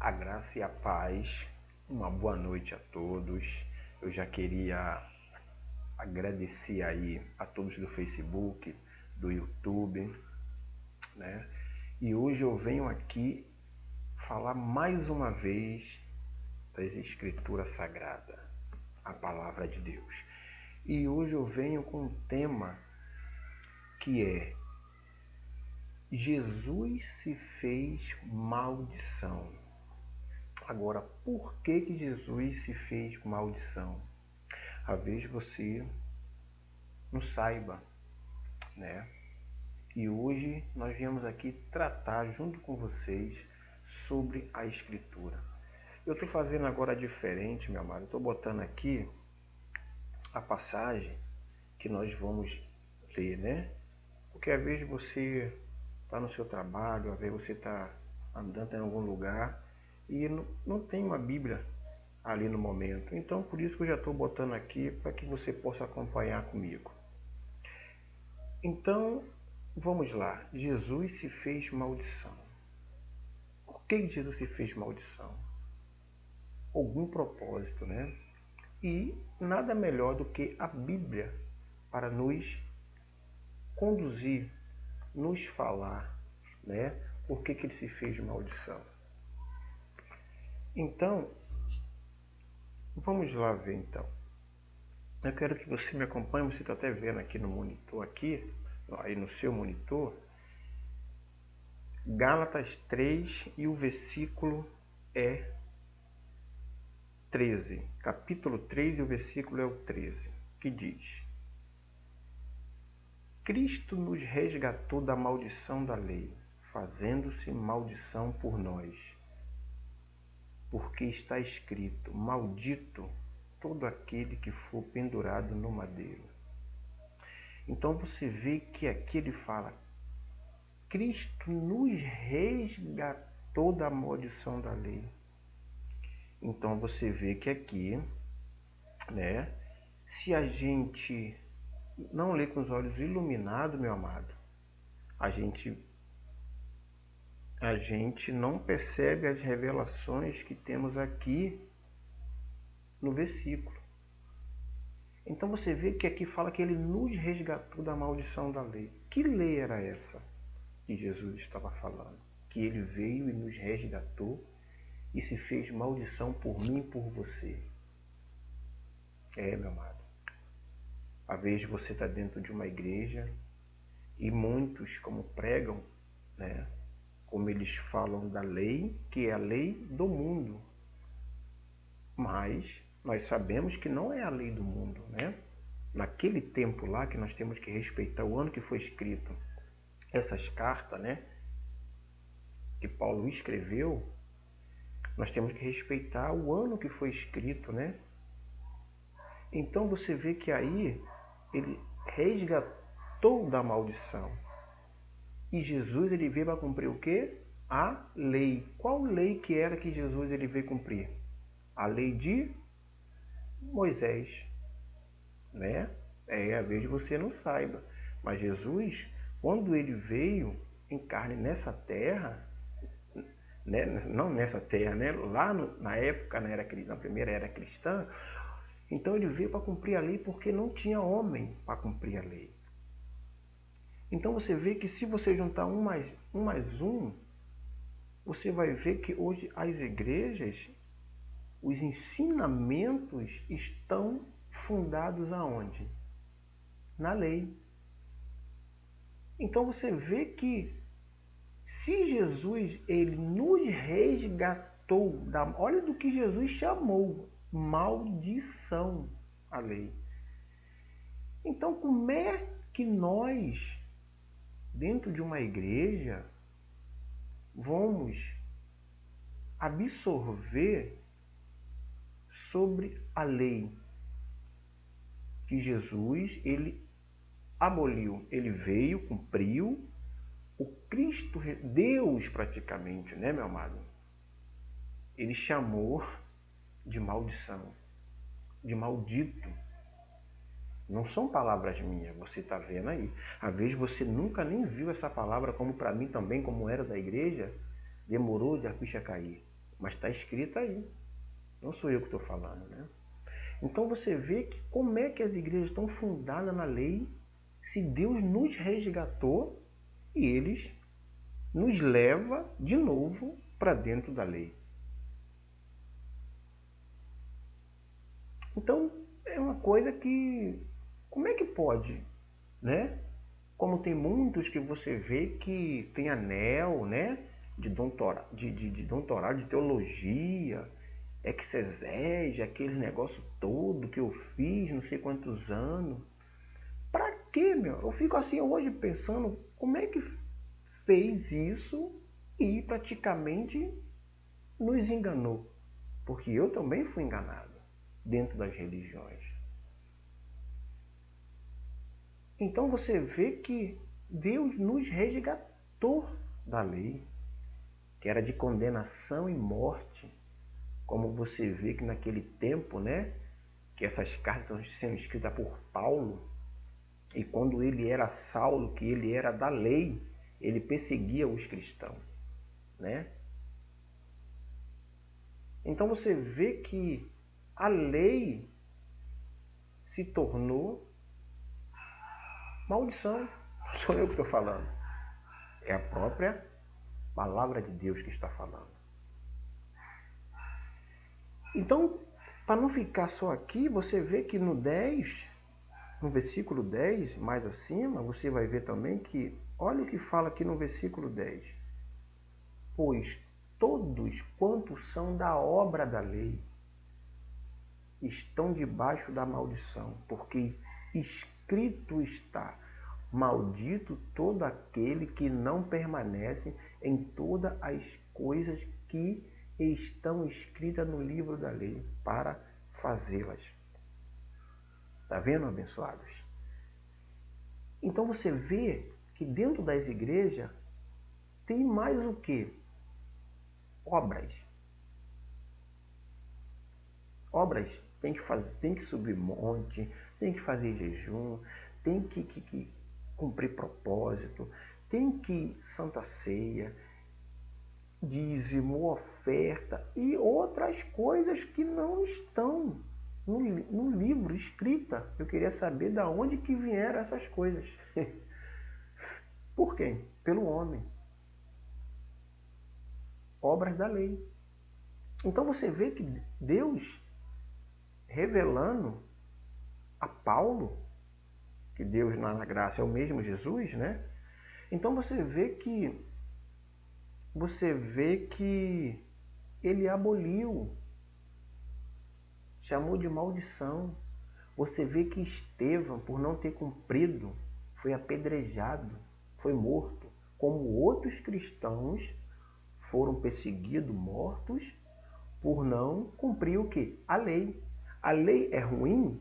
A graça e a paz, uma boa noite a todos. Eu já queria agradecer aí a todos do Facebook, do YouTube, né? E hoje eu venho aqui falar mais uma vez das Escrituras Sagradas, a Palavra de Deus. E hoje eu venho com um tema que é: Jesus se fez maldição. Agora, por que Jesus se fez maldição? Às vezes você não saiba, né? E hoje nós viemos aqui tratar junto com vocês sobre a Escritura. Eu estou fazendo agora diferente, meu amado. Estou botando aqui a passagem que nós vamos ler, né? Porque às vezes você está no seu trabalho, às vezes você está andando em algum lugar e não tem uma Bíblia ali no momento. Então, por isso que eu já estou botando aqui para que você possa acompanhar comigo. Então, vamos lá. Jesus se fez maldição. Por que Jesus se fez maldição? Algum propósito, né? E nada melhor do que a Bíblia para nos conduzir, nos falar, né? Por que ele se fez maldição? Então, vamos lá ver então. Eu quero que você me acompanhe, você está até vendo aqui no monitor, aqui, aí no seu monitor, Gálatas 3 e o versículo é 13. Capítulo 3 e o versículo é o 13, que diz: Cristo nos resgatou da maldição da lei, fazendo-se maldição por nós. Porque está escrito: maldito todo aquele que for pendurado no madeiro. Então você vê que aqui ele fala: Cristo nos resgatou da maldição da lei. Então você vê que aqui, né, se a gente não lê com os olhos iluminados, meu amado, a gente não percebe as revelações que temos aqui no versículo. Então você vê que aqui fala que ele nos resgatou da maldição da lei. Que lei era essa que Jesus estava falando? Que ele veio e nos resgatou e se fez maldição por mim e por você. Meu amado. Às vezes você está dentro de uma igreja e muitos, como pregam, né, como eles falam da lei, que é a lei do mundo. Mas nós sabemos que não é a lei do mundo, né? Naquele tempo lá que nós temos que respeitar o ano que foi escrito essas cartas, né, que Paulo escreveu, nós temos que respeitar o ano que foi escrito, né? Então você vê que aí ele resgatou da maldição. E Jesus ele veio para cumprir o quê? A lei. Qual lei que era que Jesus ele veio cumprir? A lei de Moisés, né? Às vezes você não saiba, mas Jesus, quando ele veio em carne nessa terra, né? Não nessa terra, né? Lá na época, na primeira era cristã, então ele veio para cumprir a lei porque não tinha homem para cumprir a lei. Então você vê que se você juntar um mais um, você vai ver que hoje as igrejas, os ensinamentos estão fundados aonde? Na lei. Então você vê que se Jesus ele nos resgatou olha do que Jesus chamou maldição a lei. Então como é que nós, dentro de uma igreja, vamos absorver sobre a lei que Jesus ele aboliu? Ele veio, cumpriu. O Cristo, Deus praticamente, né, meu amado? Ele chamou de maldição, de maldito. Não são palavras minhas, você está vendo aí. Às vezes você nunca nem viu essa palavra, como para mim também, como era da igreja, demorou de a ficha cair. mas está escrito aí. Não sou eu que estou falando, né? Então você vê que como é que as igrejas estão fundadas na lei, se Deus nos resgatou e eles nos leva de novo para dentro da lei. Então é uma coisa que, como é que pode, né? Como tem muitos que você vê que tem anel, né? De doutorado, de teologia, exegese, aquele negócio todo que eu fiz, não sei quantos anos. Pra quê, meu? Eu fico assim hoje pensando, como é que fez isso e praticamente nos enganou? Porque eu também fui enganado dentro das religiões. Então você vê que Deus nos resgatou da lei, que era de condenação e morte, como você vê que naquele tempo, né, que essas cartas estão sendo escritas por Paulo, e quando ele era Saulo, que ele era da lei, ele perseguia os cristãos, né? Então você vê que a lei se tornou maldição. Não sou eu que estou falando. É a própria palavra de Deus que está falando. Então, para não ficar só aqui, você vê que no versículo 10, mais acima, você vai ver também que, olha o que fala aqui no versículo 10. Pois todos quantos são da obra da lei estão debaixo da maldição, porque escrito está: maldito todo aquele que não permanece em todas as coisas que estão escritas no livro da lei para fazê-las. Está vendo, abençoados? Então você vê que dentro das igrejas tem mais o que? Obras. Obras. Tem que fazer, tem que subir monte, tem que fazer jejum, tem que cumprir propósito, tem que Santa Ceia, dízimo, oferta e outras coisas que não estão no livro escrita. Eu queria saber de onde que vieram essas coisas. Por quem? Pelo homem. Obras da lei. Então você vê que Deus revelando a Paulo, que Deus na graça é o mesmo Jesus, né? Então você vê que ele aboliu, chamou de maldição. Você vê que Estevão, por não ter cumprido, foi apedrejado, foi morto, como outros cristãos foram perseguidos, mortos, por não cumprir o quê? A lei. A lei é ruim?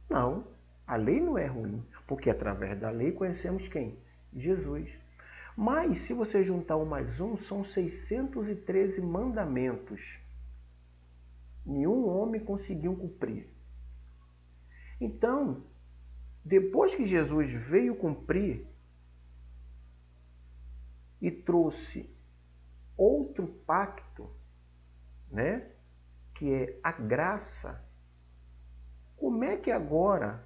Não, a lei não é ruim, porque através da lei conhecemos quem? Jesus. Mas, se você juntar um mais um, são 613 mandamentos. Nenhum homem conseguiu cumprir. Então, depois que Jesus veio cumprir e trouxe outro pacto, né, que é a graça, como é que agora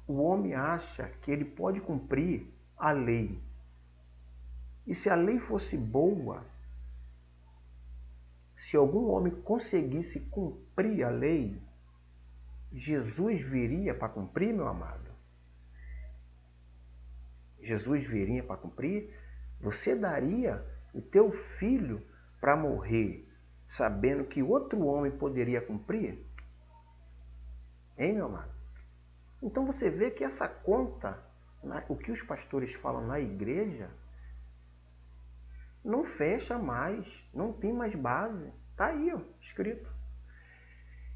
o homem acha que ele pode cumprir a lei? E se a lei fosse boa, se algum homem conseguisse cumprir a lei, Jesus viria para cumprir, meu amado? Jesus viria para cumprir? Você daria o teu filho para morrer, sabendo que outro homem poderia cumprir? Hein, meu amado? Então você vê que essa conta, o que os pastores falam na igreja, não fecha mais, não tem mais base. Está aí, ó, escrito.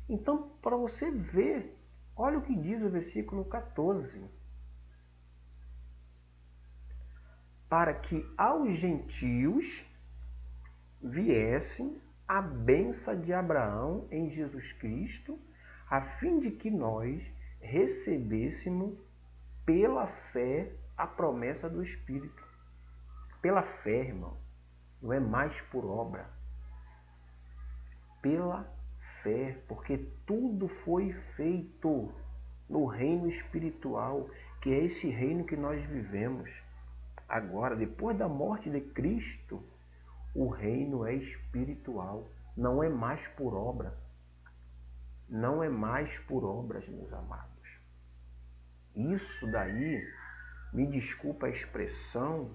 Então, para você ver, olha o que diz o versículo 14. Para que aos gentios viessem a bênção de Abraão em Jesus Cristo, a fim de que nós recebêssemos pela fé a promessa do Espírito. Pela fé, irmão. Não é mais por obra. pela fé, porque tudo foi feito no reino espiritual, que é esse reino que nós vivemos. Agora, depois da morte de Cristo, o reino é espiritual, não é mais por obra. Não é mais por obras, meus amados. Isso daí, me desculpa a expressão,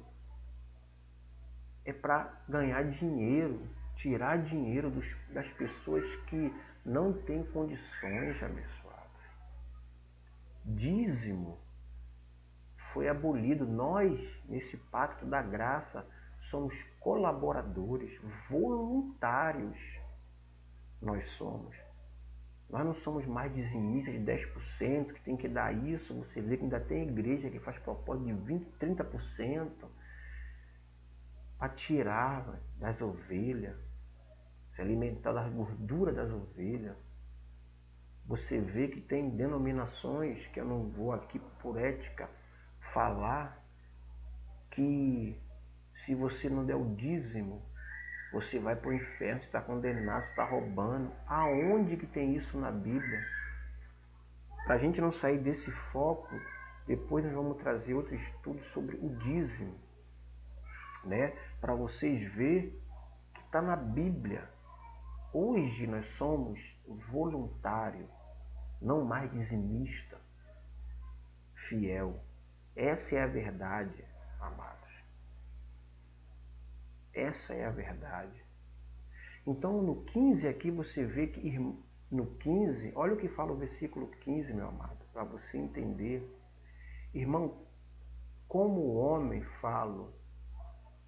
é para ganhar dinheiro, tirar dinheiro das pessoas que não têm condições, abençoados. Dízimo foi abolido. Nós, nesse pacto da graça, somos colaboradores, voluntários. Nós somos. Nós não somos mais dizimistas de 10%, que tem que dar isso. Você vê que ainda tem igreja que faz propósito de 20%, 30%. Para tirar das ovelhas, se alimentar da gordura das ovelhas. Você vê que tem denominações, que eu não vou aqui por ética falar, que se você não der o dízimo, você vai para o inferno, você está condenado, você está roubando. Aonde que tem isso na Bíblia? Para a gente não sair desse foco, depois nós vamos trazer outro estudo sobre o dízimo, né? Para vocês verem que está na Bíblia. Hoje nós somos voluntário, não mais dizimista, fiel. Essa é a verdade, amados. Essa é a verdade. Então no 15 aqui você vê que no 15, olha o que fala o versículo 15, meu amado, para você entender. Irmão, como homem falo,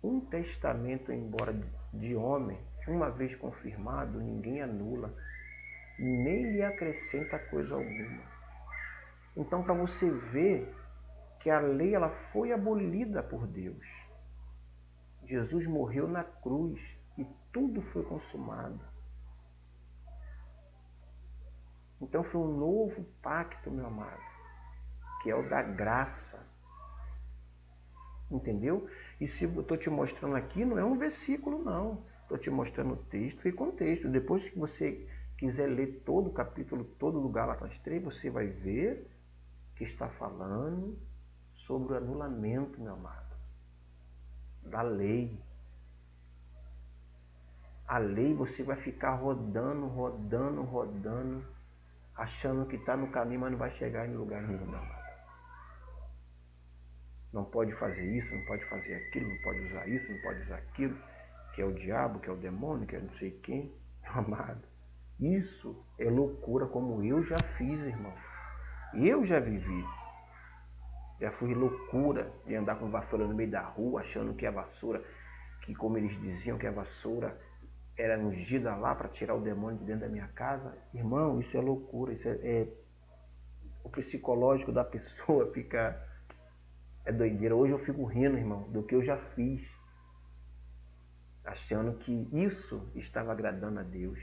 um testamento, embora de homem, uma vez confirmado, ninguém anula, nem lhe acrescenta coisa alguma. Então, para você ver que a lei ela foi abolida por Deus. Jesus morreu na cruz e tudo foi consumado. Então foi um novo pacto, meu amado, que é o da graça. Entendeu? E se eu estou te mostrando aqui, não é um versículo, não. Estou te mostrando o texto e contexto. Depois que você quiser ler todo o capítulo, todo do Gálatas 3, você vai ver que está falando sobre o anulamento, meu amado, da lei. A lei você vai ficar rodando, achando que está no caminho, mas não vai chegar em lugar nenhum, meu amado. Não pode fazer isso, não pode fazer aquilo, não pode usar isso, não pode usar aquilo, que é o diabo, que é o demônio, que é não sei quem. Meu amado, isso é loucura, como eu já fiz, irmão. Eu já vivi. Já fui loucura de andar com vassoura no meio da rua, achando que a vassoura, que como eles diziam que a vassoura era ungida lá para tirar o demônio de dentro da minha casa. Irmão, isso é loucura, isso é o psicológico da pessoa fica... É doideira. Hoje eu fico rindo, irmão, do que eu já fiz. Achando que isso estava agradando a Deus.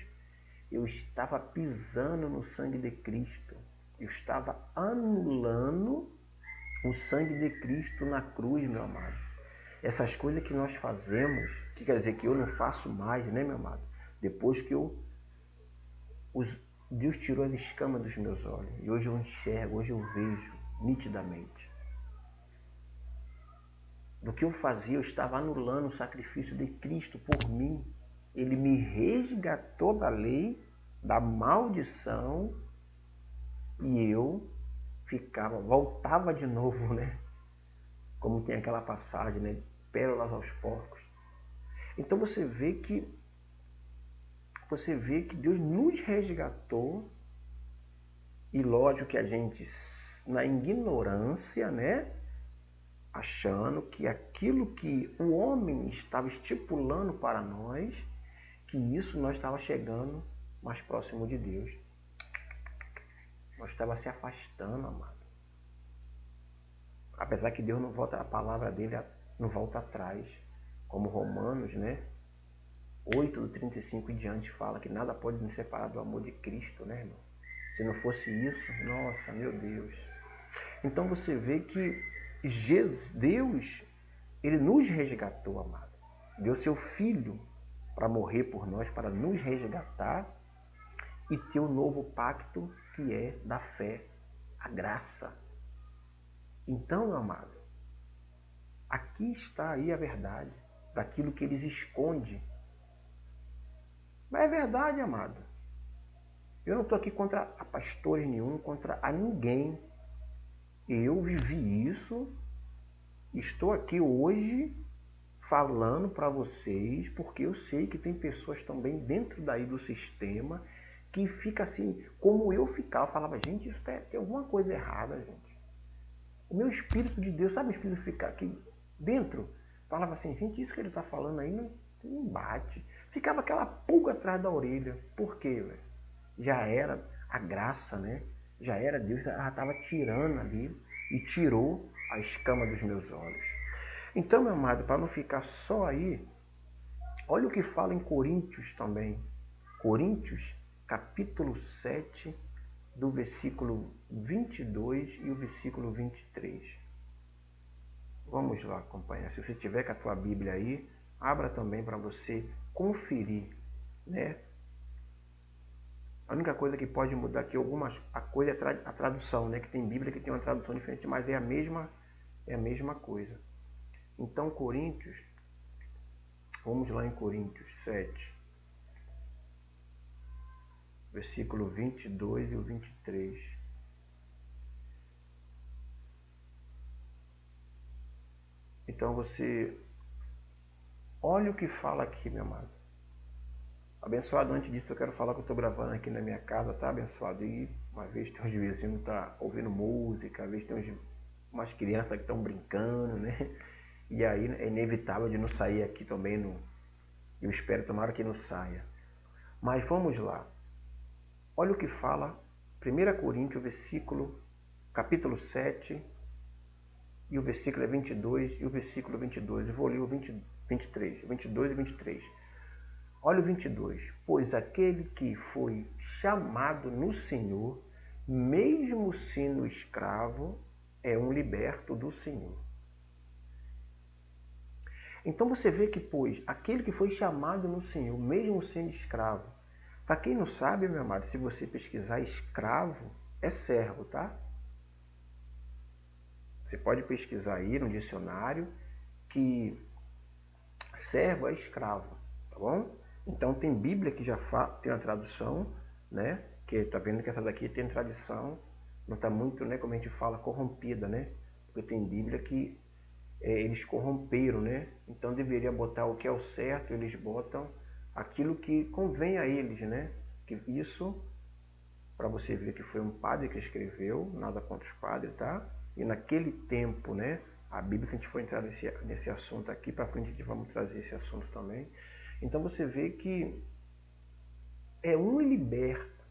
Eu estava pisando no sangue de Cristo. Eu estava anulando o sangue de Cristo na cruz, meu amado. Essas coisas que nós fazemos, que quer dizer que eu não faço mais, né, meu amado? Depois que Deus tirou as escamas dos meus olhos. E hoje eu enxergo, hoje eu vejo nitidamente. Do que eu fazia, eu estava anulando o sacrifício de Cristo por mim. Ele me resgatou da lei, da maldição, e eu voltava de novo, né? Como tem aquela passagem, né? Pérolas aos porcos. Então você vê que Deus nos resgatou, e lógico que a gente, na ignorância, né? Achando que aquilo que o homem estava estipulando para nós, que isso nós estava chegando mais próximo de Deus. Nós estava se afastando, amado. Apesar que Deus não volta, a palavra dele não volta atrás. Como Romanos, né? 8, do 35 em diante fala que nada pode nos separar do amor de Cristo, né, irmão? Se não fosse isso, nossa, meu Deus. Então você vê que Deus, ele nos resgatou, amado. Deu seu Filho para morrer por nós, para nos resgatar e ter o novo pacto que é da fé, a graça. Então, meu amado, aqui está aí a verdade daquilo que eles escondem. Mas é verdade, amado. Eu não estou aqui contra a pastores nenhum, contra a ninguém. Eu vivi isso, estou aqui hoje falando para vocês, porque eu sei que tem pessoas também dentro daí do sistema que fica assim, como eu ficava, falava, gente, isso tem alguma coisa errada, gente. O meu Espírito de Deus, sabe o Espírito ficar aqui dentro? Falava assim, gente, isso que ele está falando aí não bate. Ficava aquela pulga atrás da orelha. Por quê, velho? Já era a graça, né? Já era Deus, ela estava tirando ali e tirou a escama dos meus olhos. Então, meu amado, para não ficar só aí, olha o que fala em Coríntios também. Coríntios, capítulo 7, do versículo 22 e o versículo 23. Vamos lá acompanhar. Se você tiver com a tua Bíblia aí, abra também para você conferir, né? A única coisa que pode mudar aqui a coisa é a tradução, né? Que tem Bíblia que tem uma tradução diferente, mas é a mesma coisa. Então, Coríntios, vamos lá em Coríntios 7, versículo 22 e o 23. Então você olha o que fala aqui, meu amado. Abençoado, antes disso eu quero falar que eu estou gravando aqui na minha casa, tá, abençoado? E uma vez tem uns vizinhos que tá ouvindo música, às vezes tem umas crianças que estão brincando, né? E aí é inevitável de não sair aqui também. Eu espero, tomara que não saia. Mas vamos lá. Olha o que fala 1 Coríntios, capítulo 7, e o versículo é 22 e o versículo 22. Eu vou ler o 22 e 23. Olha o 22. Pois aquele que foi chamado no Senhor, mesmo sendo escravo, é um liberto do Senhor. Então você vê que, pois, aquele que foi chamado no Senhor, mesmo sendo escravo, para quem não sabe, meu amado, se você pesquisar escravo, é servo, tá? Você pode pesquisar aí no dicionário que servo é escravo, tá bom? Então tem Bíblia que já tem uma tradução, né? Que tá vendo que essa daqui tem tradição, não está muito, né? Como a gente fala, corrompida, né? Porque tem Bíblia que eles corromperam, né? Então deveria botar o que é o certo, eles botam aquilo que convém a eles, né? Que isso, para você ver que foi um padre que escreveu, nada contra os padres, tá? E naquele tempo, né? A Bíblia, que a gente for entrar nesse assunto aqui, para frente a gente vamos trazer esse assunto também. Então você vê que é um liberta.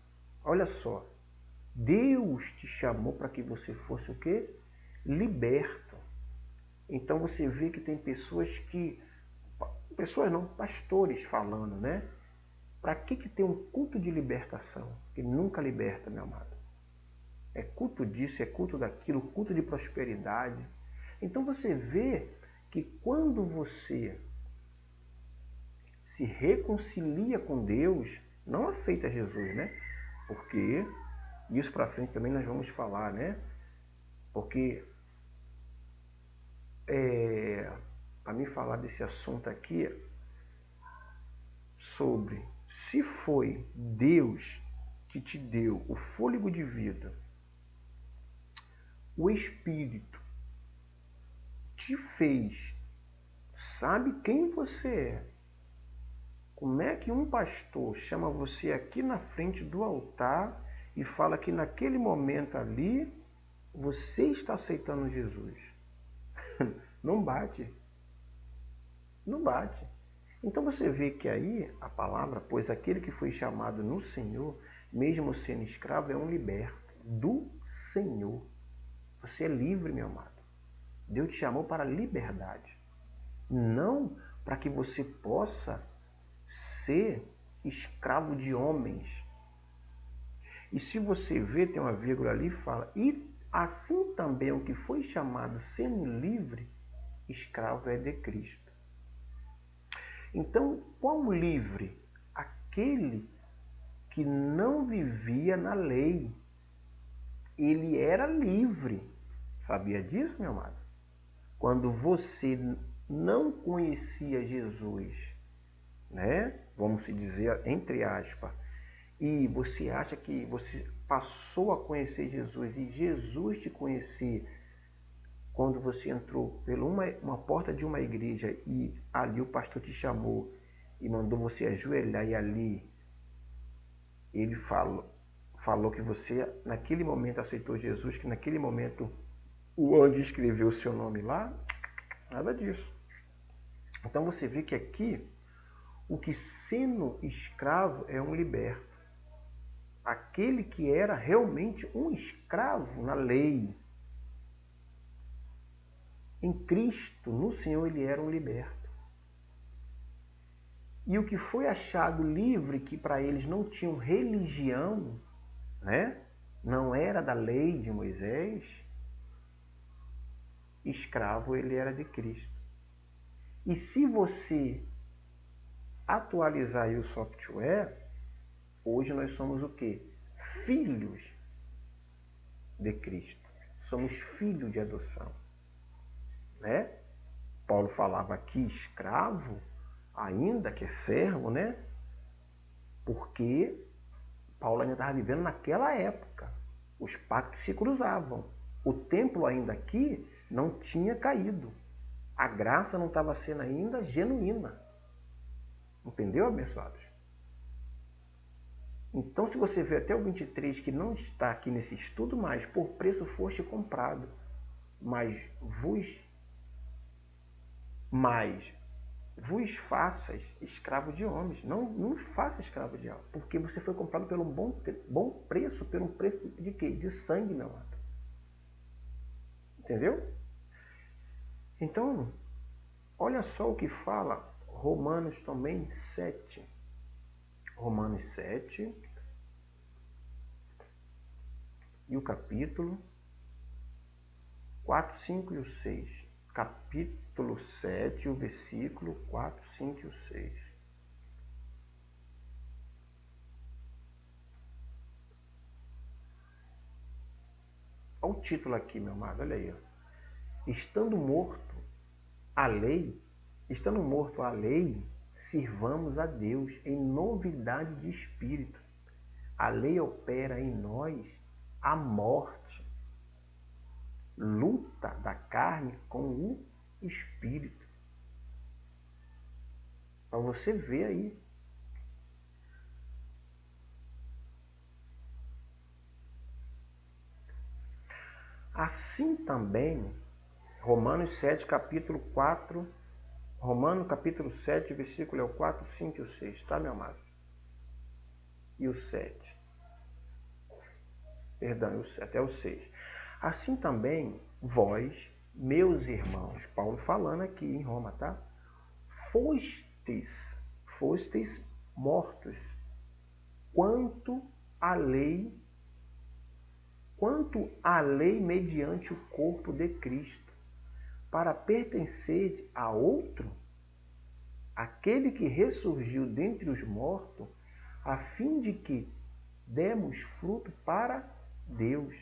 Olha só, Deus te chamou para que você fosse o quê? Liberto. Então você vê que tem pessoas não, pastores falando, né? Para que tem um culto de libertação? Que nunca liberta, meu amado. É culto disso, é culto daquilo, culto de prosperidade. Então você vê que quando você se reconcilia com Deus, não aceita Jesus, né? Porque isso para frente também nós vamos falar, né? Porque para mim falar desse assunto aqui sobre se foi Deus que te deu o fôlego de vida, o Espírito te fez, sabe quem você é. Como é que um pastor chama você aqui na frente do altar e fala que naquele momento ali você está aceitando Jesus? Não bate. Não bate. Então você vê que aí a palavra, pois aquele que foi chamado no Senhor, mesmo sendo escravo, é um liberto do Senhor. Você é livre, meu amado. Deus te chamou para a liberdade. Não para que você possa ser escravo de homens. E se você vê, tem uma vírgula ali, fala, e assim também o que foi chamado sendo livre, escravo é de Cristo. Então, qual livre? Aquele que não vivia na lei. Ele era livre. Sabia disso, meu amado? Quando você não conhecia Jesus, né? Vamos dizer, entre aspas, e você acha que você passou a conhecer Jesus e Jesus te conhecia quando você entrou por uma porta de uma igreja e ali o pastor te chamou e mandou você ajoelhar e ali ele falou que você naquele momento aceitou Jesus, que naquele momento o anjo escreveu o seu nome lá, nada disso. Então você vê que aqui o que sendo escravo é um liberto. Aquele que era realmente um escravo na lei, em Cristo, no Senhor, ele era um liberto. E o que foi achado livre, que para eles não tinham religião, né? Não era da lei de Moisés, escravo ele era de Cristo. E se você atualizar aí o software, hoje nós somos o quê? Filhos de Cristo. Somos filhos de adoção. Né? Paulo falava aqui escravo, ainda que é servo, né? Porque Paulo ainda estava vivendo naquela época. Os pactos se cruzavam. O templo ainda aqui não tinha caído. A graça não estava sendo ainda genuína. Entendeu, abençoados? Então, se você vê até o 23 que não está aqui nesse estudo, mas por preço foste comprado, mas vos faças escravo de homens. Não faça escravo de alma, porque você foi comprado pelo bom preço, pelo preço de quê? De sangue, meu amado. Entendeu? Então, olha só o que fala Romanos também 7. Romanos 7 e o capítulo 4, 5 e o 6. Capítulo 7, o versículo 4, 5 e o 6. Olha o título aqui, meu amado, olha aí. Ó. Estando morto à lei, sirvamos a Deus em novidade de espírito. A lei opera em nós a morte, luta da carne com o espírito. Para você ver aí. Assim também, Romanos 7, capítulo 4, Romanos capítulo 7, versículo é o 4, 5 e o 6, tá, meu amado? E o 7. Perdão, até o 6. Assim também, vós, meus irmãos, Paulo falando aqui em Roma, tá? Fostes mortos quanto à lei mediante o corpo de Cristo, para pertencer a outro, aquele que ressurgiu dentre os mortos, a fim de que demos fruto para Deus.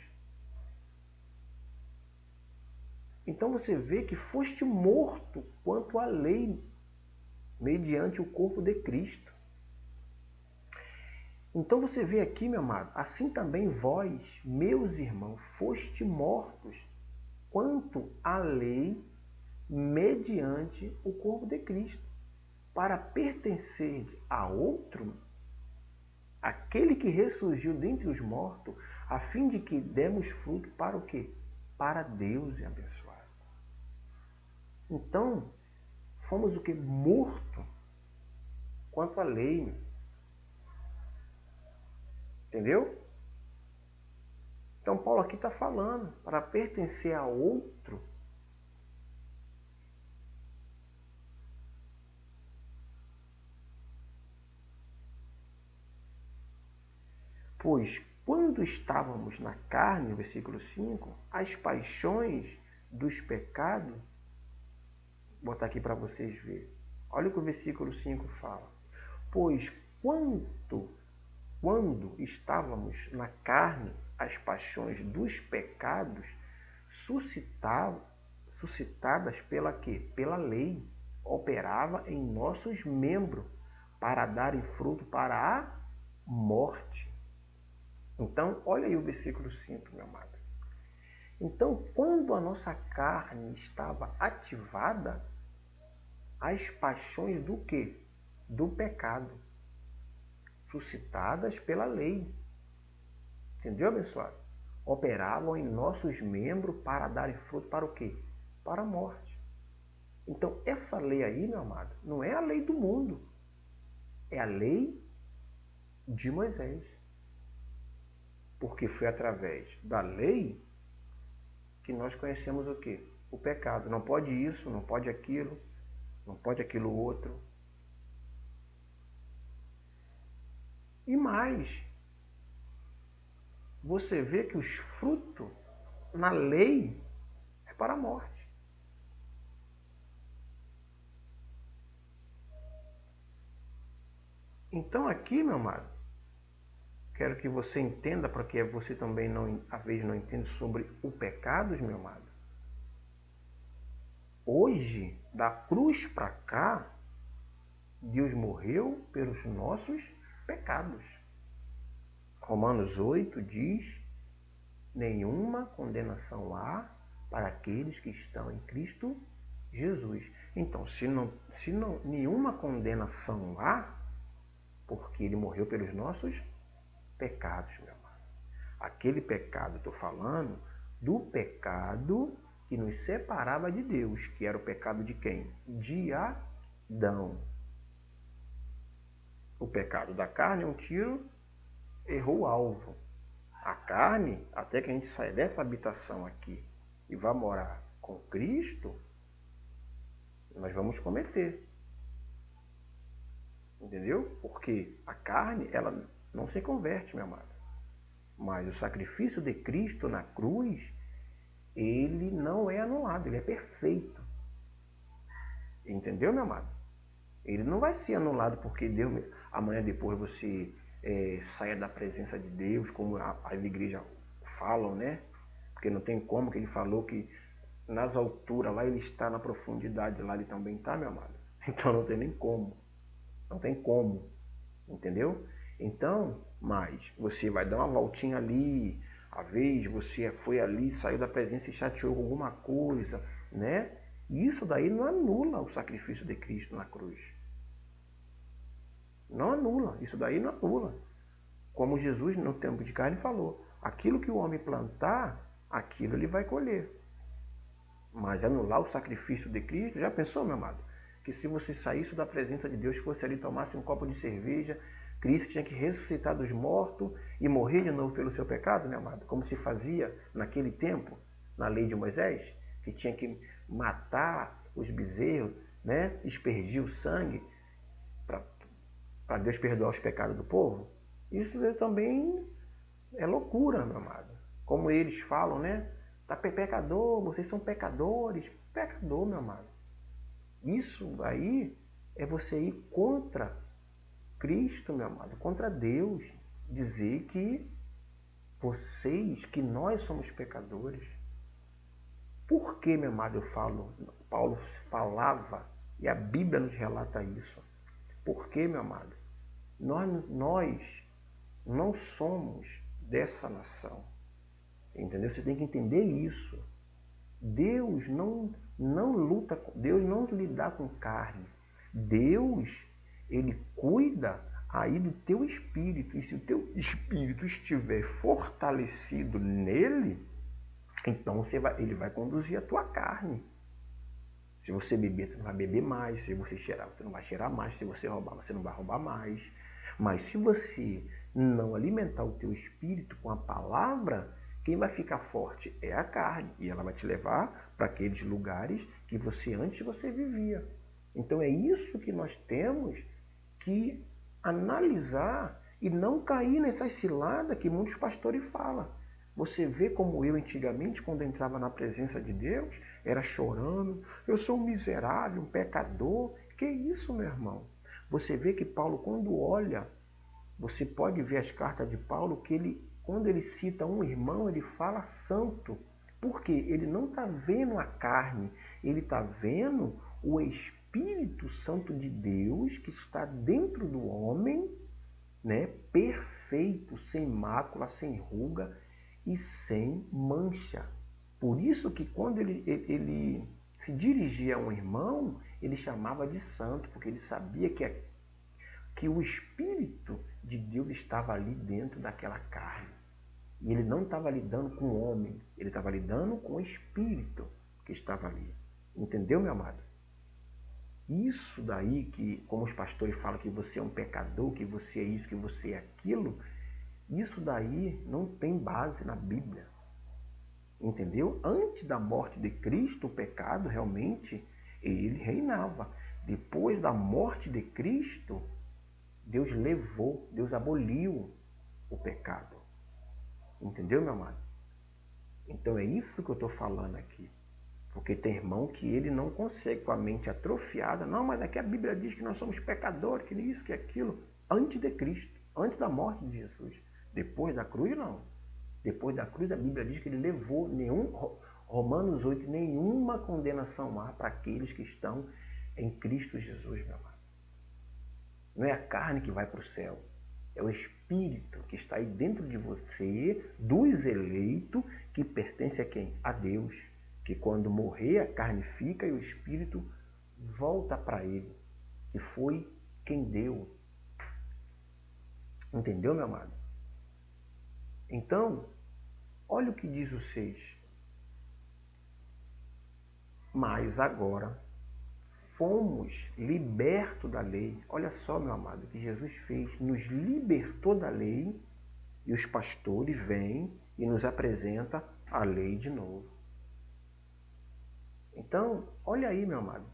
Então você vê que foste morto quanto à lei mediante o corpo de Cristo. Então você vê aqui, meu amado, assim também vós, meus irmãos, foste mortos quanto à lei mediante o corpo de Cristo, para pertencer a outro, aquele que ressurgiu dentre os mortos, a fim de que demos fruto para o quê? Para Deus e abençoado. Então, fomos o que? Morto quanto à lei. Entendeu? Então Paulo aqui está falando, para pertencer a outro, pois quando estávamos na carne, versículo 5, as paixões dos pecados, vou botar aqui para vocês verem. Olha o que o versículo 5 fala. Pois quando estávamos na carne, as paixões dos pecados suscitadas pela quê? Pela lei, operava em nossos membros para darem fruto para a morte. Então, olha aí o versículo 5, meu amado. Então, quando a nossa carne estava ativada, as paixões do quê? Do pecado, suscitadas pela lei. Entendeu, abençoado? Operavam em nossos membros para darem fruto para o quê? Para a morte. Então, essa lei aí, meu amado, não é a lei do mundo. É a lei de Moisés. Porque foi através da lei que nós conhecemos o quê? O pecado. Não pode isso, não pode aquilo, não pode aquilo outro. E mais, você vê que os frutos na lei é para a morte. Então aqui, meu amado, quero que você entenda, porque você também às vezes não entende sobre o pecado, meu amado. Hoje, da cruz para cá, Deus morreu pelos nossos pecados. Romanos 8 diz: nenhuma condenação há para aqueles que estão em Cristo Jesus. Então, se não nenhuma condenação há, porque ele morreu pelos nossos pecados, meu amado. Aquele pecado, estou falando do pecado que nos separava de Deus, que era o pecado de quem? De Adão. O pecado da carne é um tiro, errou o alvo. A carne, até que a gente saia dessa habitação aqui e vá morar com Cristo, nós vamos cometer. Entendeu? Porque a carne, ela não se converte, meu amado. Mas o sacrifício de Cristo na cruz, ele não é anulado, ele é perfeito. Entendeu, meu amado? Ele não vai ser anulado porque Deus, amanhã depois você saia da presença de Deus, como as igrejas falam, né? Porque não tem como, que ele falou que nas alturas lá ele está, na profundidade lá ele também está, meu amado. Então não tem nem como. Não tem como. Entendeu? Então, mas você vai dar uma voltinha ali, às vezes você foi ali, saiu da presença e chateou com alguma coisa, né? Isso daí não anula o sacrifício de Cristo na cruz. Não anula, isso daí não anula. Como Jesus no tempo de carne falou, aquilo que o homem plantar, aquilo ele vai colher. Mas anular o sacrifício de Cristo, já pensou, meu amado? Que se você saísse da presença de Deus, fosse ali, tomasse um copo de cerveja, Cristo tinha que ressuscitar dos mortos e morrer de novo pelo seu pecado, meu amado? Como se fazia naquele tempo, na lei de Moisés, que tinha que matar os bezerros, né? Espergir o sangue para Deus perdoar os pecados do povo. Isso também é loucura, meu amado. Como eles falam, né? Tá pecador, vocês são pecadores. Pecador, meu amado. Isso aí é você ir contra Cristo, meu amado, contra Deus. Dizer que que nós somos pecadores. Por que, meu amado, eu falo? Paulo falava e a Bíblia nos relata isso. Por que, meu amado? Nós não somos dessa nação. Entendeu? Você tem que entender isso. Deus não luta, Deus não lida com carne. Deus, ele cuida aí do teu espírito. E se o teu espírito estiver fortalecido nele, então ele vai conduzir a tua carne. Se você beber, você não vai beber mais. Se você cheirar, você não vai cheirar mais. Se você roubar, você não vai roubar mais. Mas se você não alimentar o teu espírito com a palavra, quem vai ficar forte é a carne. E ela vai te levar para aqueles lugares que antes você vivia. Então é isso que nós temos que analisar e não cair nessas ciladas que muitos pastores falam. Você vê como eu antigamente, quando entrava na presença de Deus, era chorando, eu sou um miserável, um pecador. Que isso, meu irmão? Você vê que Paulo, quando olha, você pode ver as cartas de Paulo, que ele, quando ele cita um irmão, ele fala santo. Por quê? Ele não está vendo a carne, ele está vendo o Espírito Santo de Deus que está dentro do homem, né? Perfeito, sem mácula, sem ruga e sem mancha. Por isso que quando ele se dirigia a um irmão, ele chamava de santo, porque ele sabia que o Espírito de Deus estava ali dentro daquela carne. E ele não estava lidando com o homem, ele estava lidando com o Espírito que estava ali. Entendeu, meu amado? Isso daí que, como os pastores falam que você é um pecador, que você é isso, que você é aquilo, isso daí não tem base na Bíblia. Entendeu? Antes da morte de Cristo, o pecado realmente, ele reinava. Depois da morte de Cristo, Deus levou, Deus aboliu o pecado. Entendeu, meu amado? Então é isso que eu estou falando aqui. Porque tem irmão que ele não consegue, com a mente atrofiada. Não, mas aqui a Bíblia diz que nós somos pecadores, que isso, que aquilo. Antes de Cristo, antes da morte de Jesus. Depois da cruz, não. Depois da cruz, a Bíblia diz que ele levou Romanos 8, nenhuma condenação há para aqueles que estão em Cristo Jesus, meu amado. Não é a carne que vai para o céu, é o Espírito que está aí dentro de você, dos eleitos, que pertence a quem? A Deus. Que quando morrer, a carne fica e o Espírito volta para ele, que foi quem deu. Entendeu, meu amado? Então, olha o que diz o 6. Mas agora fomos libertos da lei. Olha só, meu amado, o que Jesus fez. Nos libertou da lei e os pastores vêm e nos apresentam a lei de novo. Então, olha aí, meu amado.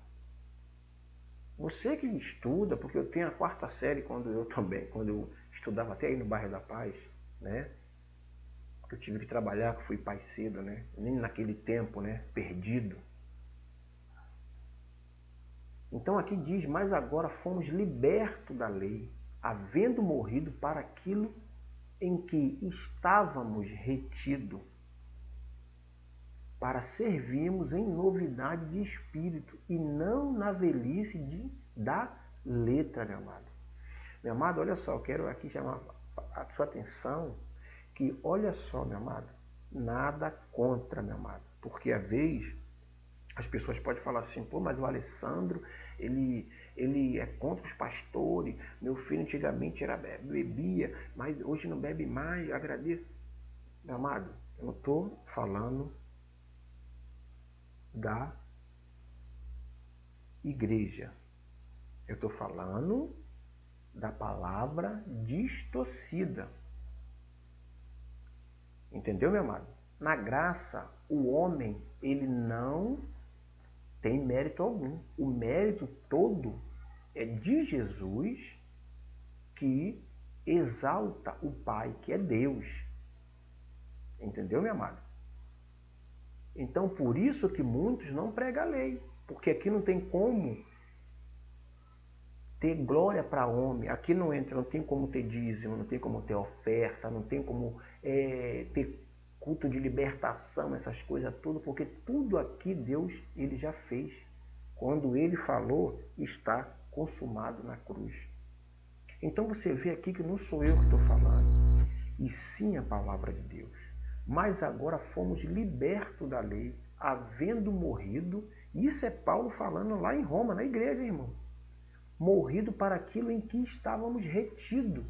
Você que estuda, porque eu tenho a 4ª série quando eu estudava até aí no bairro da Paz, né? Eu tive que trabalhar, que fui pai cedo, né? Nem naquele tempo, né? Perdido. Então aqui diz, mas agora fomos libertos da lei, havendo morrido para aquilo em que estávamos retidos, para servirmos em novidade de espírito e não na velhice da letra, meu amado. Meu amado, olha só, eu quero aqui chamar a sua atenção que, olha só, meu amado, nada contra, meu amado, porque às vezes as pessoas podem falar assim, pô, mas o Alessandro, ele é contra os pastores, meu filho antigamente bebia, mas hoje não bebe mais, agradeço. Meu amado, eu não estou falando da igreja, eu estou falando da palavra distorcida. Entendeu, meu amado? Na graça, o homem, ele não tem mérito algum. O mérito todo é de Jesus, que exalta o Pai, que é Deus. Entendeu, meu amado? Então, por isso que muitos não pregam a lei. Porque aqui não tem como ter glória para homem. Aqui não entra, não tem como ter dízimo, não tem como ter oferta, não tem como ter culto de libertação, essas coisas tudo, porque tudo aqui Deus ele já fez. Quando ele falou, está consumado na cruz. Então você vê aqui que não sou eu que estou falando, e sim a palavra de Deus. Mas agora fomos libertos da lei, havendo morrido, isso é Paulo falando lá em Roma, na igreja, irmão. Morrido para aquilo em que estávamos retidos,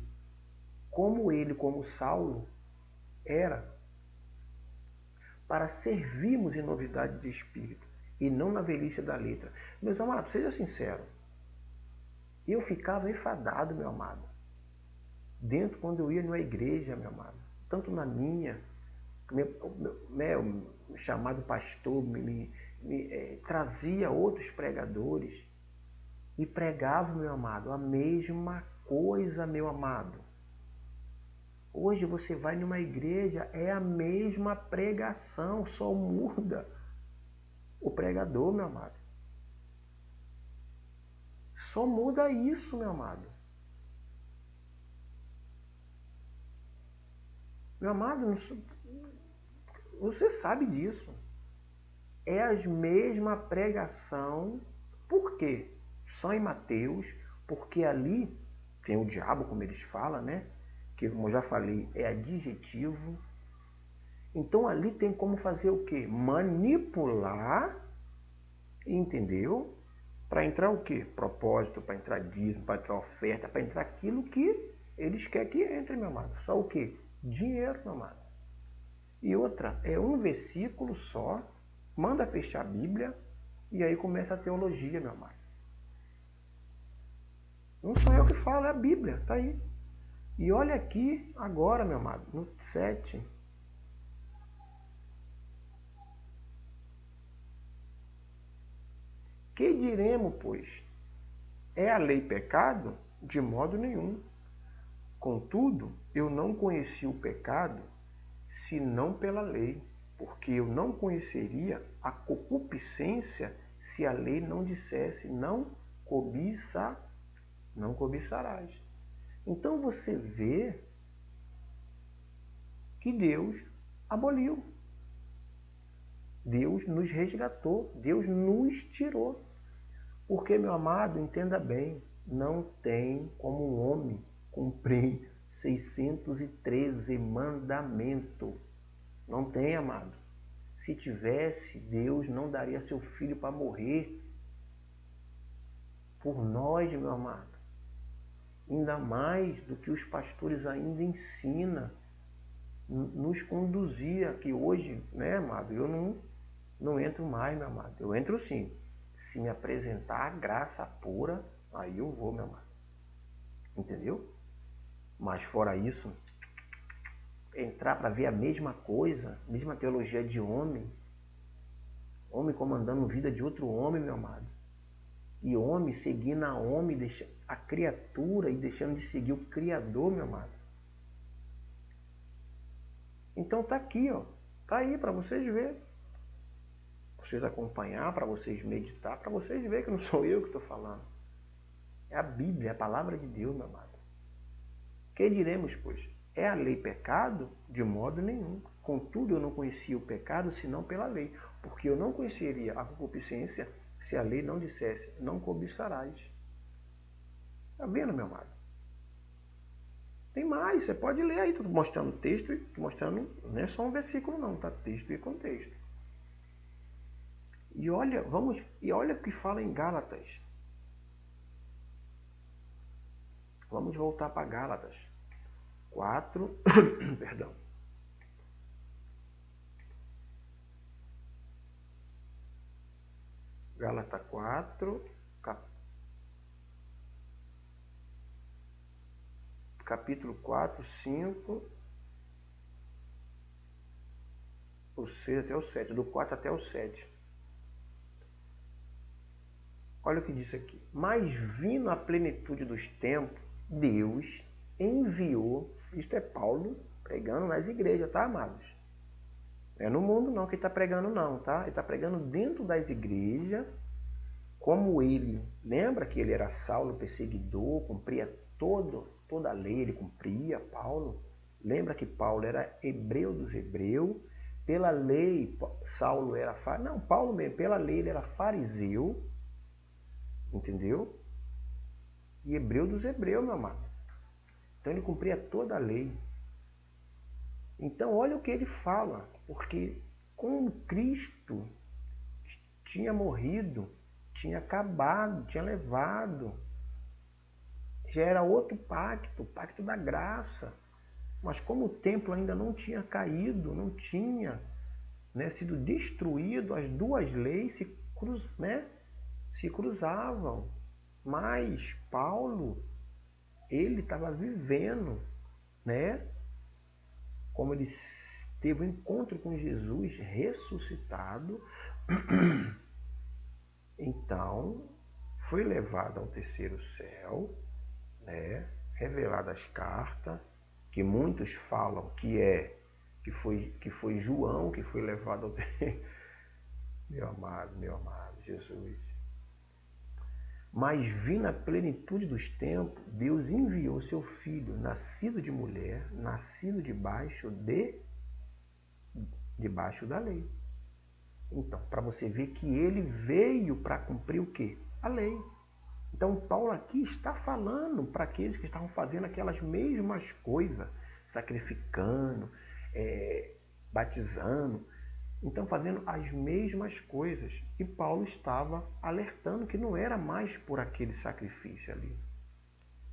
como ele, como Saulo, era, para servirmos em novidade de espírito, e não na velhice da letra. Meus amados, seja sincero, eu ficava enfadado, meu amado, dentro quando eu ia numa igreja, meu amado, tanto na minha, meu chamado pastor trazia outros pregadores e pregava, meu amado, a mesma coisa, meu amado. Hoje você vai numa igreja, é a mesma pregação, só muda o pregador, meu amado. Só muda isso, meu amado. Meu amado, você sabe disso. É a mesma pregação. Por quê? Só em Mateus, porque ali tem o diabo, como eles falam, né? Que, como eu já falei, é adjetivo. Então ali tem como fazer o quê? Manipular, entendeu? Para entrar o quê? Propósito, para entrar dízimo, para entrar oferta, para entrar aquilo que eles querem que entre, meu amado. Só o quê? Dinheiro, meu amado. E outra, é um versículo só, manda fechar a Bíblia e aí começa a teologia, meu amado. Não sou eu que falo, é a Bíblia, tá aí. E olha aqui agora, meu amado, no 7. Que diremos, pois? É a lei pecado? De modo nenhum. Contudo, eu não conheci o pecado senão pela lei, porque eu não conheceria a concupiscência se a lei não dissesse não cobiçarás. Então você vê que Deus aboliu. Deus nos resgatou, Deus nos tirou. Porque, meu amado, entenda bem, não tem como um homem cumprir 613 mandamentos. Não tem, amado. Se tivesse, Deus não daria seu filho para morrer por nós, meu amado. Ainda mais do que os pastores ainda ensinam, nos conduzia, que hoje, né, amado, eu não entro mais, meu amado. Eu entro sim. Se me apresentar a graça pura, aí eu vou, meu amado. Entendeu? Mas fora isso, entrar para ver a mesma coisa, mesma teologia de homem comandando vida de outro homem, meu amado. E homem seguindo a homem, a criatura e deixando de seguir o Criador, meu amado. Então tá aqui, ó. Tá aí para vocês verem. Vocês acompanhar, para vocês meditar, para vocês verem que não sou eu que estou falando. É a Bíblia, é a palavra de Deus, meu amado. Que diremos, pois? É a lei pecado? De modo nenhum. Contudo, eu não conhecia o pecado senão pela lei, porque eu não conheceria a concupiscência se a lei não dissesse, não cobiçarás. Está vendo, meu amado? Tem mais, você pode ler aí, estou mostrando o texto, mostrando, não é só um versículo não, tá? Texto e contexto. E olha o que fala em Gálatas. Vamos voltar para Gálatas 4, perdão. Gálatas 4, capítulo 4, 5, o 6 até o 7, do 4 até o 7. Olha o que diz aqui. Mas vindo a plenitude dos tempos, Deus enviou, isto é Paulo pregando nas igrejas, tá, amados? Não é no mundo não que ele está pregando não, tá? Ele está pregando dentro das igrejas, como ele, lembra que ele era Saulo, perseguidor, cumpria toda a lei, ele cumpria, Paulo. Lembra que Paulo era hebreu dos hebreus, pela lei Saulo era fariseu, não, Paulo mesmo, pela lei ele era fariseu, entendeu? E hebreu dos hebreus, meu amado. Então ele cumpria toda a lei. Então olha o que ele fala, porque como Cristo tinha morrido, tinha acabado, tinha levado, já era outro pacto, o pacto da graça. Mas como o templo ainda não tinha caído, não tinha, né, sido destruído, as duas leis se cruzavam. Mas Paulo, ele estava vivendo, né? Como ele teve um encontro com Jesus ressuscitado, então foi levado ao terceiro céu, né? Reveladas as cartas, que muitos falam que foi João que foi levado ao terceiro. Meu amado, Jesus. Mas vindo a plenitude dos tempos, Deus enviou seu filho, nascido de mulher, nascido debaixo da lei. Então, para você ver que ele veio para cumprir o quê? A lei. Então, Paulo aqui está falando para aqueles que estavam fazendo aquelas mesmas coisas, sacrificando, batizando, então fazendo as mesmas coisas. E Paulo estava alertando que não era mais por aquele sacrifício ali.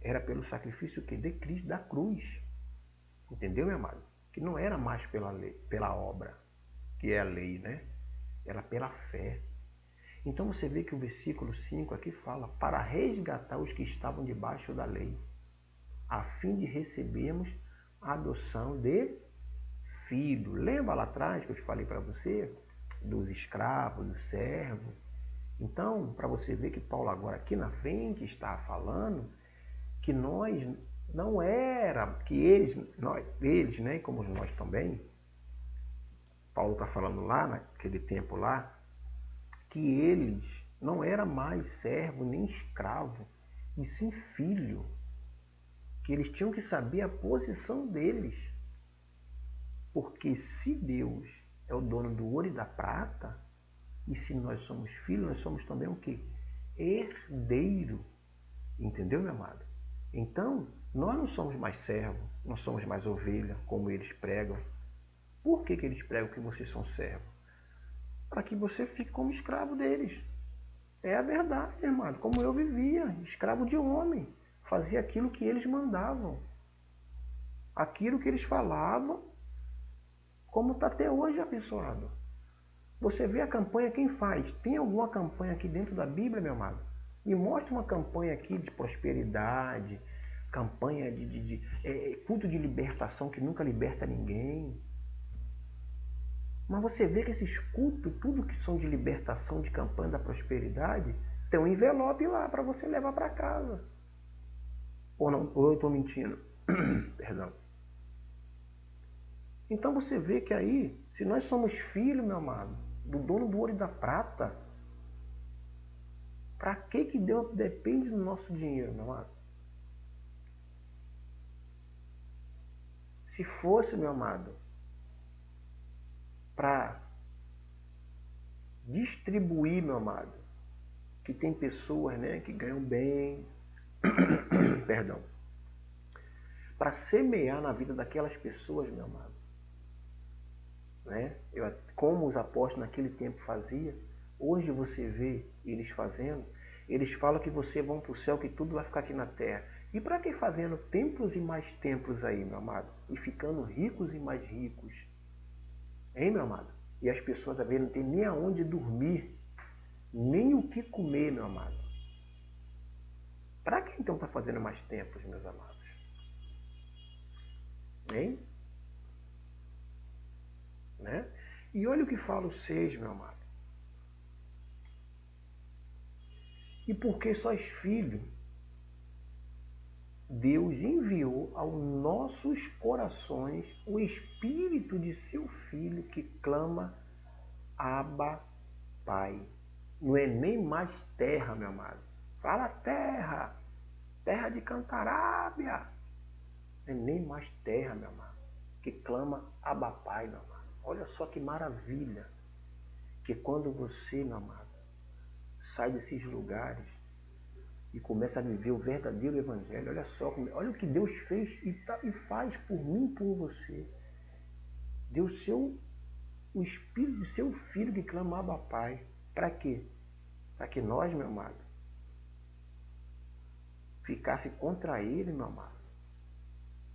Era pelo sacrifício que de Cristo, da cruz. Entendeu, meu amado? Que não era mais pela lei, pela obra, que é a lei, né? Era pela fé. Então você vê que o versículo 5 aqui fala: para resgatar os que estavam debaixo da lei, a fim de recebermos a adoção de filho. Lembra lá atrás que eu te falei para você dos escravos, dos servos? Então, para você ver que Paulo agora aqui na frente está falando que nós não era, que eles, né, como nós também, Paulo está falando lá naquele tempo lá, que eles não era mais servo nem escravo, e sim filho, que eles tinham que saber a posição deles. Porque se Deus é o dono do ouro e da prata, e se nós somos filhos, nós somos também o quê? Herdeiro. Entendeu, meu amado? Então, nós não somos mais servos, não somos mais ovelha, como eles pregam. Por que eles pregam que vocês são servos? Para que você fique como escravo deles. É a verdade, meu amado. Como eu vivia, escravo de homem. Fazia aquilo que eles mandavam. Aquilo que eles falavam, como está até hoje, abençoado. Você vê a campanha, quem faz? Tem alguma campanha aqui dentro da Bíblia, meu amado? Me mostra uma campanha aqui de prosperidade, campanha de culto de libertação que nunca liberta ninguém. Mas você vê que esses cultos, tudo que são de libertação, de campanha da prosperidade, tem um envelope lá para você levar para casa. Ou não? Ou eu estou mentindo? Perdão. Então você vê que aí, se nós somos filhos, meu amado, do dono do ouro e da prata, para que Deus depende do nosso dinheiro, meu amado? Se fosse, meu amado, para distribuir, meu amado, que tem pessoas, né, que ganham bem, perdão, para semear na vida daquelas pessoas, meu amado, né? Como os apóstolos naquele tempo faziam, hoje você vê eles fazendo. Eles falam que vocês vão para o céu, que tudo vai ficar aqui na terra. E para que fazendo templos e mais templos aí, meu amado? E ficando ricos e mais ricos. Hein, meu amado? E as pessoas às vezes não tem nem aonde dormir, nem o que comer, meu amado. Para que então está fazendo mais templos, meus amados? Hein? Né? E olha o que fala o 6, meu amado. E porque sois filhos, Deus enviou aos nossos corações o Espírito de seu Filho que clama, Abba, Pai. Não é nem mais terra, meu amado. Fala terra, terra de Cantarábia. Não é nem mais terra, meu amado, que clama, Abba, Pai, meu amado. Olha só que maravilha, que quando você, meu amado, sai desses lugares e começa a viver o verdadeiro evangelho, olha só, olha o que Deus fez e faz por mim e por você. Deu o Espírito de seu Filho que clama, Abba, Pai. Para quê? Para que nós, meu amado, ficasse contra ele, meu amado,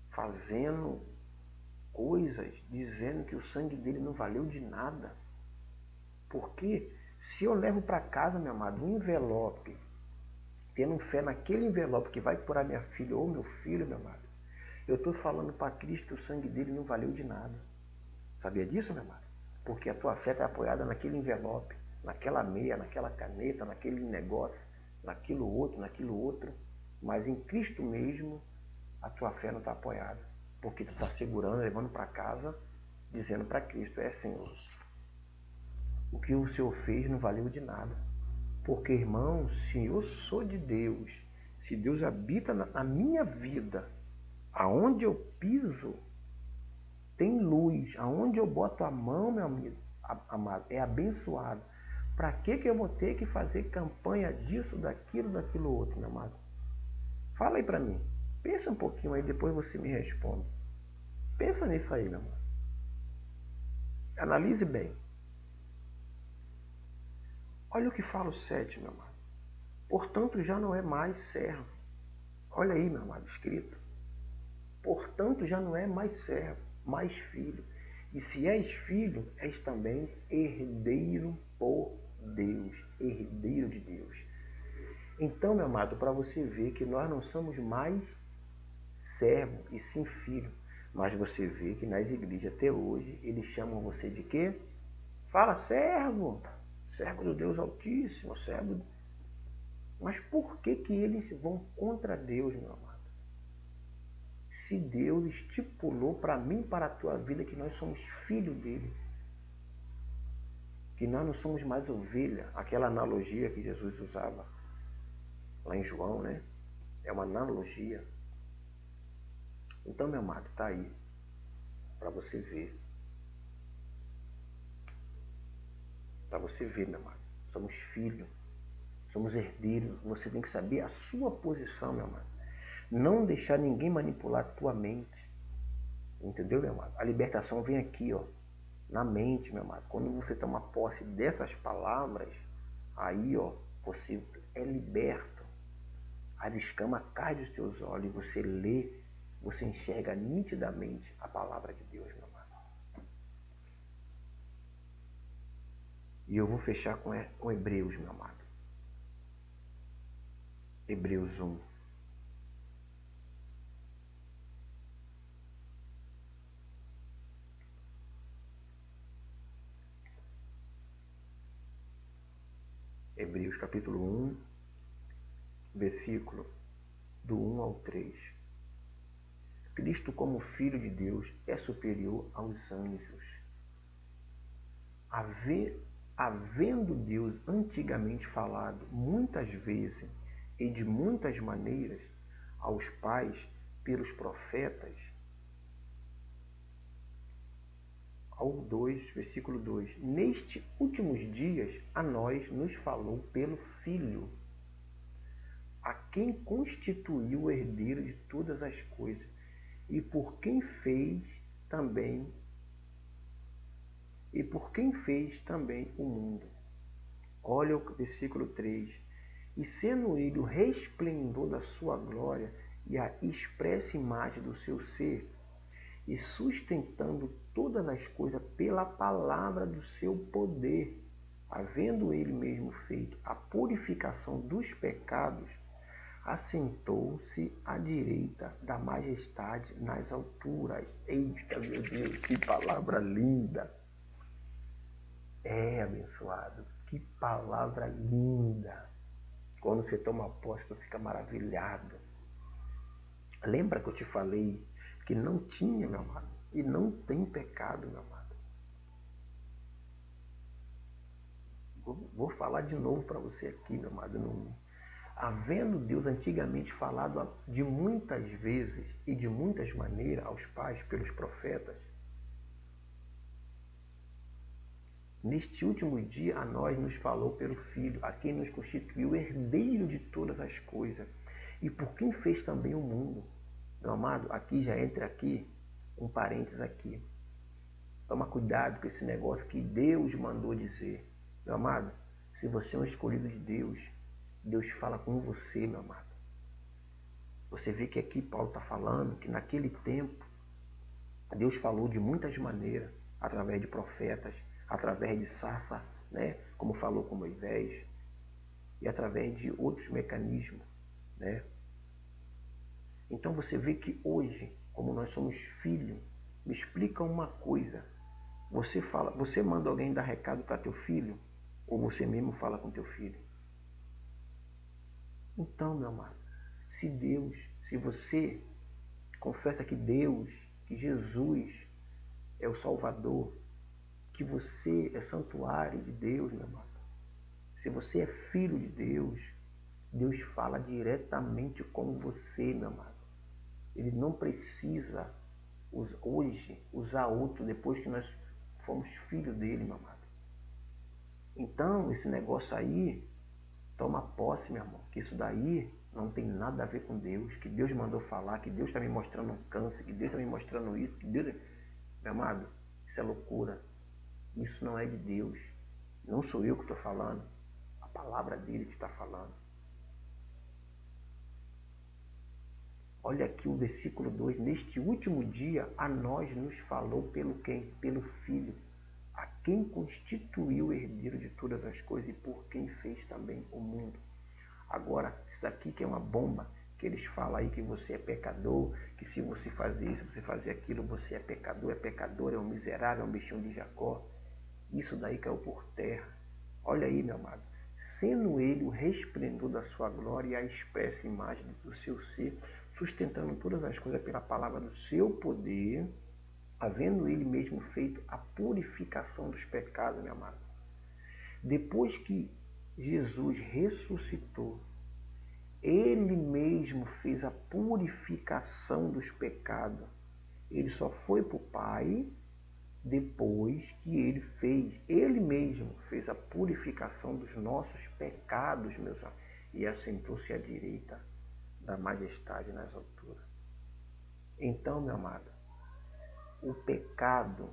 fazendo coisas, dizendo que o sangue dele não valeu de nada. Porque se eu levo para casa, meu amado, um envelope, tendo fé naquele envelope que vai curar minha filha ou meu filho, meu amado, eu estou falando para Cristo que o sangue dele não valeu de nada. Sabia disso, meu amado? Porque a tua fé está apoiada naquele envelope, naquela meia, naquela caneta, naquele negócio, naquilo outro. Mas em Cristo mesmo, a tua fé não está apoiada. Porque tu está segurando, levando para casa, dizendo para Cristo, Senhor, o que o Senhor fez não valeu de nada. Porque, irmão, se eu sou de Deus, se Deus habita na minha vida, aonde eu piso, tem luz. Aonde eu boto a mão, meu amigo, amado, é abençoado. Para que eu vou ter que fazer campanha disso, daquilo outro, meu amado? Fala aí para mim. Pensa um pouquinho aí, depois você me responde. Pensa nisso aí, meu amado. Analise bem. Olha o que fala o 7, meu amado. Portanto, já não é mais servo. Olha aí, meu amado, escrito. Portanto, já não é mais servo, mais filho. E se és filho, és também herdeiro por Deus. Herdeiro de Deus. Então, meu amado, para você ver que nós não somos mais servo e sim filho. Mas você vê que nas igrejas até hoje, eles chamam você de quê? Fala, servo. Servo do Deus Altíssimo, servo. Mas por que eles vão contra Deus, meu amado? Se Deus estipulou para mim e para a tua vida que nós somos filhos dele. Que nós não somos mais ovelha. Aquela analogia que Jesus usava lá em João, né? É uma analogia. Então, meu amado, está aí. Para você ver. Para você ver, meu amado. Somos filhos. Somos herdeiros. Você tem que saber a sua posição, meu amado. Não deixar ninguém manipular a tua mente. Entendeu, meu amado? A libertação vem aqui, ó. Na mente, meu amado. Quando você toma posse dessas palavras, aí, ó, você é liberto. A escama cai dos teus olhos e você lê, você enxerga nitidamente a palavra de Deus, meu amado. E eu vou fechar com Hebreus, meu amado. Hebreus 1. Hebreus capítulo 1, versículo do 1 ao 3. Cristo, como Filho de Deus, é superior aos anjos. Havendo Deus antigamente falado muitas vezes e de muitas maneiras aos pais pelos profetas, ao 2, versículo 2, nestes últimos dias a nós nos falou pelo Filho, a quem constituiu o herdeiro de todas as coisas, e por quem fez também o mundo. Olha o versículo 3. E sendo ele o resplendor da sua glória e a expressa imagem do seu ser, e sustentando todas as coisas pela palavra do seu poder, havendo ele mesmo feito a purificação dos pecados, assentou-se à direita da majestade nas alturas. Eita, meu Deus, que palavra linda! É, abençoado, que palavra linda! Quando você toma posse, tu fica maravilhado. Lembra que eu te falei que não tinha, meu amado, e não tem pecado, meu amado. Vou falar de novo para você aqui, meu amado. Havendo Deus antigamente falado de muitas vezes e de muitas maneiras aos pais pelos profetas, neste último dia a nós nos falou pelo Filho, a quem nos constituiu herdeiro de todas as coisas, e por quem fez também o mundo. Meu amado, aqui já entra aqui um parênteses aqui. Toma cuidado com esse negócio que Deus mandou dizer. Meu amado, se você é um escolhido de Deus, Deus fala com você, meu amado. Você vê que aqui Paulo está falando que naquele tempo Deus falou de muitas maneiras, através de profetas, através de sarça, né, como falou com Moisés, e através de outros mecanismos, né? Então você vê que hoje, como nós somos filhos, me explica uma coisa. Você manda alguém dar recado para teu filho, ou você mesmo fala com teu filho? Então, meu amado, se você confessa que Deus, que Jesus é o Salvador, que você é santuário de Deus, meu amado. Se você é filho de Deus, Deus fala diretamente com você, meu amado. Ele não precisa hoje usar outro depois que nós fomos filhos dele, meu amado. Então, esse negócio aí, toma posse, meu irmão, que isso daí não tem nada a ver com Deus, que Deus mandou falar, que Deus está me mostrando um câncer, que Deus está me mostrando isso, que Deus... Meu amado, isso é loucura. Isso não é de Deus. Não sou eu que estou falando. A palavra dele que está falando. Olha aqui o versículo 2. Neste último dia, a nós nos falou pelo quem? Pelo Filho, a quem constituiu o herdeiro de todas as coisas e por quem fez também o mundo. Agora, isso daqui que é uma bomba, que eles falam aí que você é pecador, que se você fazer isso, você fazer aquilo, você é pecador, é um miserável, é um bichinho de Jacó. Isso daí caiu por terra. Olha aí, meu amado. Sendo ele o resplendor da sua glória e a expressa imagem do seu ser, sustentando todas as coisas pela palavra do seu poder, havendo ele mesmo feito a purificação dos pecados, meu amado. Depois que Jesus ressuscitou, ele mesmo fez a purificação dos pecados. Ele só foi para o Pai depois que ele mesmo fez a purificação dos nossos pecados, meus amigos, e assentou-se à direita da majestade nas alturas. Então, meu amado, o pecado,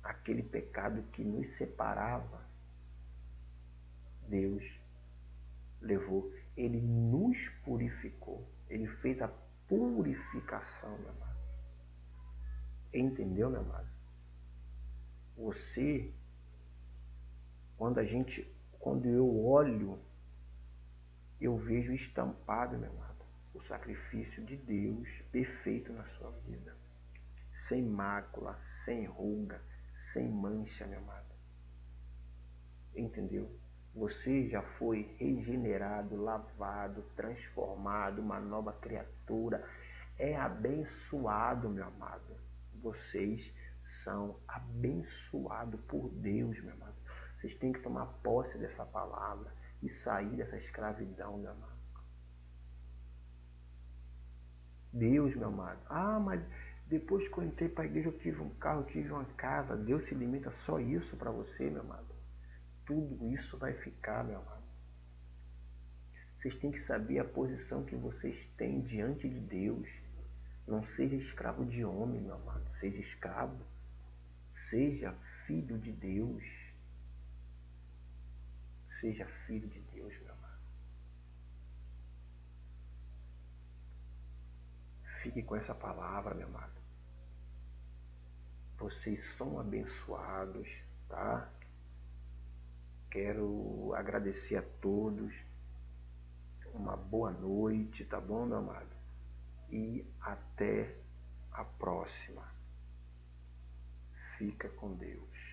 aquele pecado que nos separava, Deus levou, ele nos purificou, ele fez a purificação, meu amado. Entendeu, meu amado? Você, quando eu olho, eu vejo estampado, meu amado, o sacrifício de Deus perfeito na sua vida. Sem mácula, sem ruga, sem mancha, meu amado. Entendeu? Você já foi regenerado, lavado, transformado, uma nova criatura. É abençoado, meu amado. Vocês são abençoados por Deus, meu amado. Vocês têm que tomar posse dessa palavra e sair dessa escravidão, meu amado. Deus, meu amado. Ah, mas depois que eu entrei para a igreja eu tive um carro, eu tive uma casa. Deus se limita só isso para você, meu amado. Tudo isso vai ficar, meu amado. Vocês têm que saber a posição que vocês têm diante de Deus. Não seja escravo de homem, meu amado. Seja escravo. Seja filho de Deus. Seja filho de Deus, meu amado. Fique com essa palavra, meu amado. Vocês são abençoados, tá? Quero agradecer a todos. Uma boa noite, tá bom, meu amado? E até a próxima. Fica com Deus.